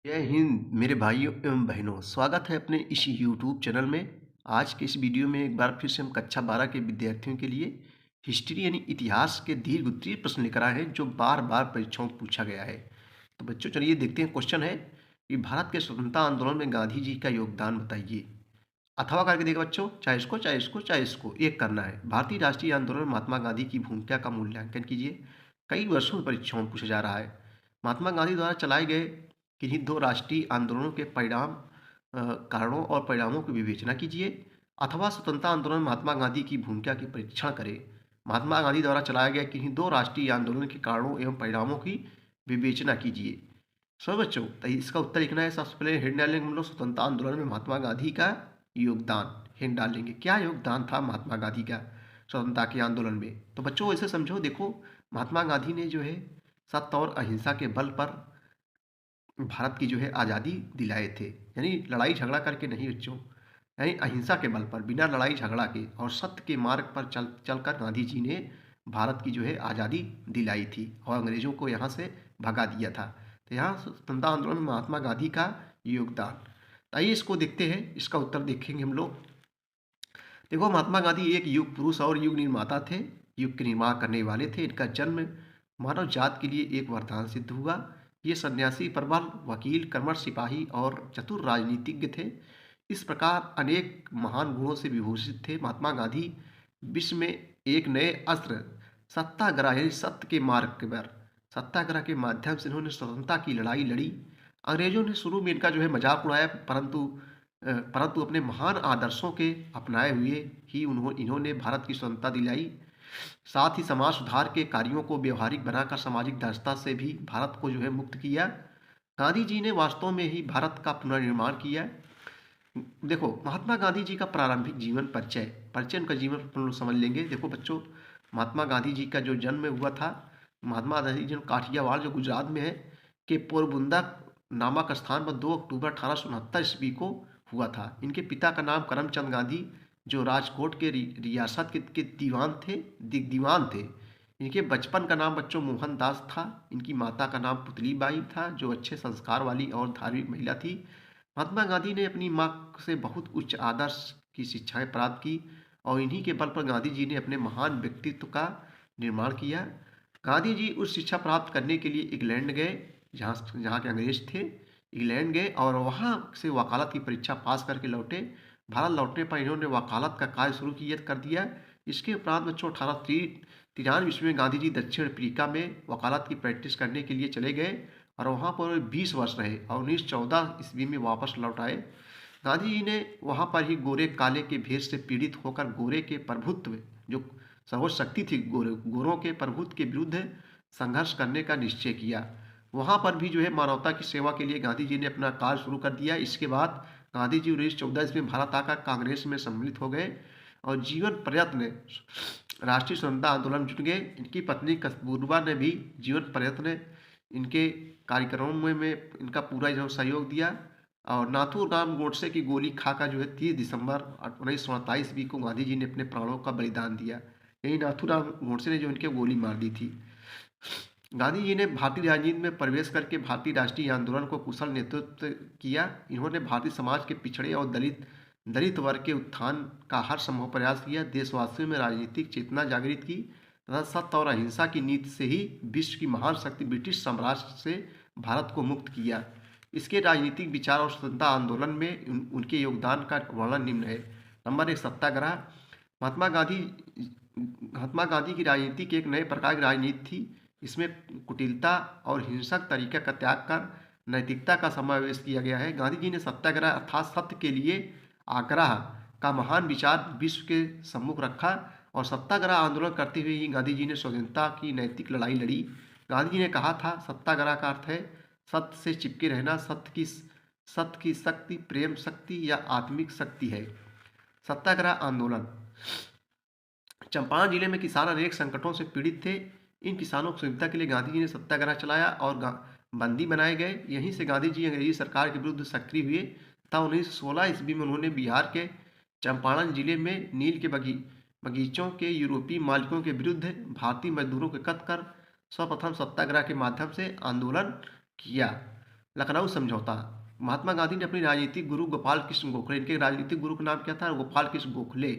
जय हिंद मेरे भाइयों एवं बहनों, स्वागत है अपने इस यूट्यूब चैनल में। आज के इस वीडियो में एक बार फिर से हम कक्षा 12 के विद्यार्थियों के लिए हिस्ट्री यानी इतिहास के दीर्घ उत्तरीय प्रश्न लेकर आए हैं जो बार बार परीक्षाओं में पूछा गया है। तो बच्चों चलिए देखते हैं। क्वेश्चन है कि भारत के स्वतंत्रता आंदोलन में गांधी जी का योगदान बताइए। अथवा करके देखिए बच्चों, चाहे इसको चाहे इसको चाहे इसको एक करना है। भारतीय राष्ट्रीय आंदोलन में महात्मा गांधी की भूमिका का मूल्यांकन कीजिए। कई वर्षों में परीक्षाओं में पूछा जा रहा है। महात्मा गांधी द्वारा चलाए गए किन्हीं दो राष्ट्रीय आंदोलनों के कारणों और परिणामों की विवेचना कीजिए। अथवा स्वतंत्रता आंदोलन में महात्मा गांधी की भूमिका की परीक्षण करें। महात्मा गांधी द्वारा चलाया गया किन्हीं दो राष्ट्रीय आंदोलन के कारणों एवं परिणामों की विवेचना कीजिए। सो बच्चों, तो इसका उत्तर लिखना है। सबसे पहले हेड डालेंगे हम लोग, स्वतंत्रता आंदोलन में महात्मा गांधी का योगदान। हेड डालेंगे क्या योगदान था महात्मा गांधी का स्वतंत्रता के आंदोलन में। तो बच्चों ऐसे समझो, देखो महात्मा गांधी ने जो है सत्य और अहिंसा के बल पर भारत की जो है आज़ादी दिलाए थे। यानी लड़ाई झगड़ा करके नहीं बच्चों, यानी अहिंसा के बल पर, बिना लड़ाई झगड़ा के और सत्य के मार्ग पर चलकर गांधी जी ने भारत की जो है आज़ादी दिलाई थी और अंग्रेज़ों को यहाँ से भगा दिया था। तो यहाँ स्वतंत्रता आंदोलन में महात्मा गांधी का योगदान। तो आइए इसको देखते हैं, इसका उत्तर देखेंगे हम लोग। देखो महात्मा गांधी एक युग पुरुष और युग निर्माता थे। युग के निर्माण करने वाले थे। इनका जन्म मानव जात के लिए एक वरदान सिद्ध हुआ। ये सन्यासी, प्रबल वकील, कर्मठ सिपाही और चतुर राजनीतिज्ञ थे। इस प्रकार अनेक महान गुणों से विभूषित थे महात्मा गांधी। विश्व में एक नए अस्त्र सत्याग्रह यानी सत्य के मार्ग पर सत्याग्रह के माध्यम से इन्होंने स्वतंत्रता की लड़ाई लड़ी। अंग्रेजों ने शुरू में इनका जो है मजाक उड़ाया, परंतु अपने महान आदर्शों के अपनाए हुए ही इन्होंने भारत की स्वतंत्रता दिलाई। साथ ही समाज सुधार के कार्यों को व्यवहारिक बनाकर सामाजिक दक्षता से भी भारत को जो है मुक्त किया। गांधी जी ने वास्तव में ही भारत का पुनर्निर्माण किया। देखो महात्मा गांधी जी का प्रारंभिक जीवन परिचय परिचय उनका जीवन अपन लोग समझ लेंगे। देखो बच्चों, महात्मा गांधी जी का जो जन्म हुआ था, महात्मा गांधी जी काठियावाड़ जो गुजरात में है के पोरबुंदा नामक स्थान पर 2 अक्टूबर 1869 ईस्वी को हुआ था। इनके पिता का नाम करमचंद गांधी जो राजकोट के रियासत के दीवान थे। इनके बचपन का नाम बच्चों मोहनदास था। इनकी माता का नाम पुतली बाई था जो अच्छे संस्कार वाली और धार्मिक महिला थी। महात्मा गांधी ने अपनी माँ से बहुत उच्च आदर्श की शिक्षाएं प्राप्त की और इन्हीं के बल पर गांधी जी ने अपने महान व्यक्तित्व का निर्माण किया। गांधी जी उच्च शिक्षा प्राप्त करने के लिए इंग्लैंड गए, जहाँ जहाँ के अंग्रेज थे। इंग्लैंड गए और वहाँ से वकालत की परीक्षा पास करके लौटे। भारत लौटने पर इन्होंने वकालत का कार्य शुरू कर दिया। इसके उपरांत बच्चों 1893 ईस्वी में गांधी जी दक्षिण अफ्रीका में वकालत की प्रैक्टिस करने के लिए चले गए और वहाँ पर 20 वर्ष रहे और 1914 ईस्वी में वापस लौट आए। गांधी जी ने वहाँ पर ही गोरे काले के भेद से पीड़ित होकर गोरे के प्रभुत्व जो सर्वोच्च शक्ति थी, गोरों के प्रभुत्व के विरुद्ध संघर्ष करने का निश्चय किया। वहाँ पर भी जो है मानवता की सेवा के लिए गांधी जी ने अपना कार्य शुरू कर दिया। इसके बाद गांधी जी 1914 ईस्वी में भारत आकर कांग्रेस में सम्मिलित हो गए और जीवन प्रयत्न राष्ट्रीय स्वतंत्रता आंदोलन में जुट गए। इनकी पत्नी कस्तूरबा ने भी जीवन प्रयत्न इनके कार्यक्रमों में इनका पूरा जो सहयोग दिया और नाथूराम गोडसे की गोली खाकर जो है 30 दिसंबर 1947 ईस्वी को गांधी जी ने अपने प्राणों का बलिदान दिया। यही नाथूराम गोडसे ने जो इनके गोली मार दी थी। गांधी जी ने भारतीय राजनीति में प्रवेश करके भारतीय राष्ट्रीय आंदोलन को कुशल नेतृत्व किया। इन्होंने भारतीय समाज के पिछड़े और दलित वर्ग के उत्थान का हर संभव प्रयास किया। देशवासियों में राजनीतिक चेतना जागृत की तथा सत्य और अहिंसा की नीति से ही विश्व की महान शक्ति ब्रिटिश साम्राज्य से भारत को मुक्त किया। इसके राजनीतिक विचार और स्वतंत्रता आंदोलन में उनके योगदान का वर्णन निम्न है। नंबर 1, सत्याग्रह। महात्मा गांधी की राजनीति की एक नए प्रकार की राजनीति थी। इसमें कुटिलता और हिंसक तरीके का त्याग कर नैतिकता का समावेश किया गया है। गांधी जी ने सत्याग्रह अर्थात सत्य के लिए आग्रह का महान विचार विश्व के सम्मुख रखा और सत्याग्रह आंदोलन करते हुए ही गांधी जी ने स्वतंत्रता की नैतिक लड़ाई लड़ी। गांधी जी ने कहा था, सत्याग्रह का अर्थ है सत्य से चिपके रहना। सत्य की शक्ति प्रेम शक्ति या आत्मिक शक्ति है। सत्याग्रह आंदोलन। चंपारण जिले में किसान अनेक संकटों से पीड़ित थे। इन किसानों की सुविधा के लिए गांधी जी ने सत्याग्रह चलाया और बंदी बनाए गए। यहीं से गांधी जी अंग्रेजी सरकार के विरुद्ध सक्रिय हुए तथा 1916 ईस्वी में उन्होंने बिहार के चंपारण जिले में नील के बगीचों के यूरोपीय मालिकों के विरुद्ध भारतीय मजदूरों को एकत्र कर सर्वप्रथम सत्याग्रह के माध्यम से आंदोलन किया। लखनऊ समझौता। महात्मा गांधी ने अपने राजनीतिक गुरु गोपाल कृष्ण गोखले, इनके राजनीतिक गुरु का नाम क्या था, गोपाल कृष्ण गोखले,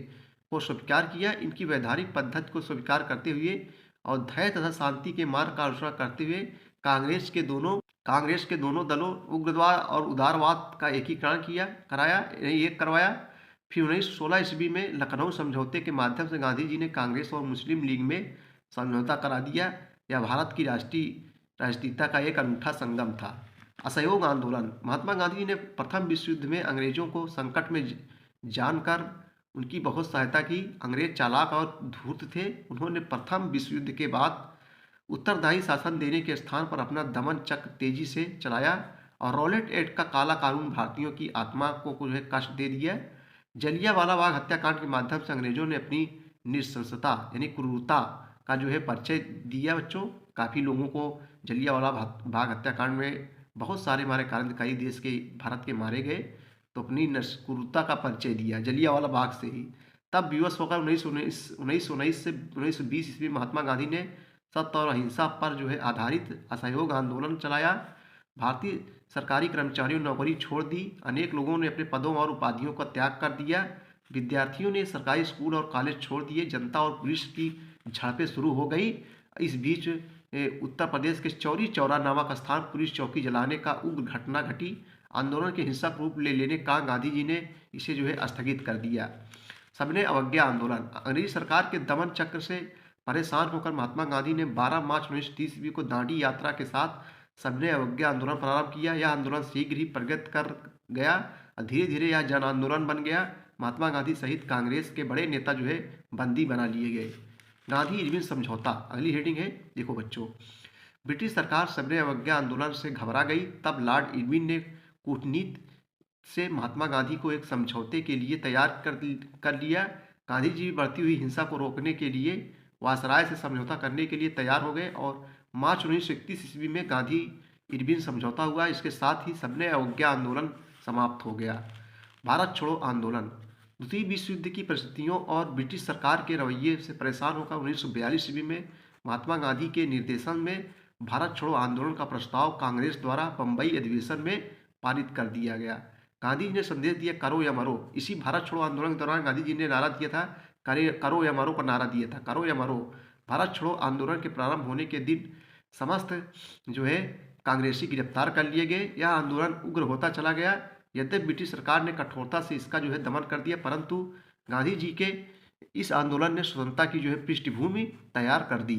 को स्वीकार किया। इनकी वैधानिक पद्धति को स्वीकार करते हुए और धैर्य तथा शांति के मार्ग का अनुसरण करते हुए कांग्रेस के दोनों दलों उग्रवाद और उदारवाद का एकीकरण करवाया। फिर 1916 ईस्वी में लखनऊ समझौते के माध्यम से गांधी जी ने कांग्रेस और मुस्लिम लीग में समझौता करा दिया। यह भारत की राष्ट्रीय राजनीतिता का एक अनूठा संगम था। असहयोग आंदोलन। महात्मा गांधी जी ने प्रथम विश्व युद्ध में अंग्रेजों को संकट में जानकर उनकी बहुत सहायता की। अंग्रेज चालाक और धूर्त थे। उन्होंने प्रथम विश्व युद्ध के बाद उत्तरदायी शासन देने के स्थान पर अपना दमन चक्र तेजी से चलाया और रॉलेट एक्ट का काला कानून भारतीयों की आत्मा को जो है कष्ट दे दिया। जलियांवाला बाग हत्याकांड के माध्यम से अंग्रेजों ने अपनी नृशंसता यानी क्रूरता का जो है परिचय दिया। बच्चों, काफ़ी लोगों को जलियांवाला बाग हत्याकांड में बहुत सारे हमारे क्रांतिकारी देश के भारत के मारे गए, तो अपनी क्रूरता का परिचय दिया जलियांवाला बाग से ही। तब विवश होकर 1919 से 1920 ईस्वी महात्मा गांधी ने सत्य और अहिंसा पर जो है आधारित असहयोग आंदोलन चलाया। भारतीय सरकारी कर्मचारियों ने नौकरी छोड़ दी। अनेक लोगों ने अपने पदों और उपाधियों का त्याग कर दिया। विद्यार्थियों ने सरकारी स्कूल और कॉलेज छोड़ दिए। जनता और पुलिस की झड़पें शुरू हो गई। इस बीच उत्तर प्रदेश के चौरी चौरा नामक स्थान पुलिस चौकी जलाने का उग्र घटना घटी। आंदोलन के हिंसक रूप ले लेने का गांधी जी ने इसे जो है स्थगित कर दिया। सबने अवज्ञा आंदोलन। अंग्रेजी सरकार के दमन चक्र से परेशान होकर महात्मा गांधी ने 12 मार्च 1930 ईस्वी को दांडी यात्रा के साथ सबने अवज्ञा आंदोलन प्रारंभ किया। यह आंदोलन शीघ्र ही प्रगति कर गया और धीरे धीरे यह जन आंदोलन बन गया। महात्मा गांधी सहित कांग्रेस के बड़े नेता जो है बंदी बना लिए गए। गांधी इरविन समझौता, अगली हेडिंग है, देखो बच्चों। ब्रिटिश सरकार सबने अवज्ञा आंदोलन से घबरा गई। तब लॉर्ड इरविन ने कूटनीति से महात्मा गांधी को एक समझौते के लिए तैयार कर लिया। गांधी जी बढ़ती हुई हिंसा को रोकने के लिए वायसराय से समझौता करने के लिए तैयार हो गए और मार्च 1931 ईस्वी में गांधी इरविन समझौता हुआ। इसके साथ ही सबने अवज्ञा आंदोलन समाप्त हो गया। भारत छोड़ो आंदोलन। द्वितीय विश्व युद्ध की परिस्थितियों और ब्रिटिश सरकार के रवैये से परेशान होकर 1942 ईस्वी में महात्मा गांधी के निर्देशन में भारत छोड़ो आंदोलन का प्रस्ताव कांग्रेस द्वारा बम्बई अधिवेशन में पारित कर दिया गया। गांधी जी ने संदेश दिया, करो या मरो। इसी भारत छोड़ो आंदोलन के दौरान गांधी जी ने नारा दिया था, करो या मरो का नारा दिया था, करो या मरो। भारत छोड़ो आंदोलन के प्रारंभ होने के दिन समस्त जो है कांग्रेसी गिरफ्तार कर लिए गए। यह आंदोलन उग्र होता चला गया। यद्यपि ब्रिटिश सरकार ने कठोरता से इसका जो है दमन कर दिया, परंतु गांधी जी के इस आंदोलन ने स्वतंत्रता की जो है पृष्ठभूमि तैयार कर दी।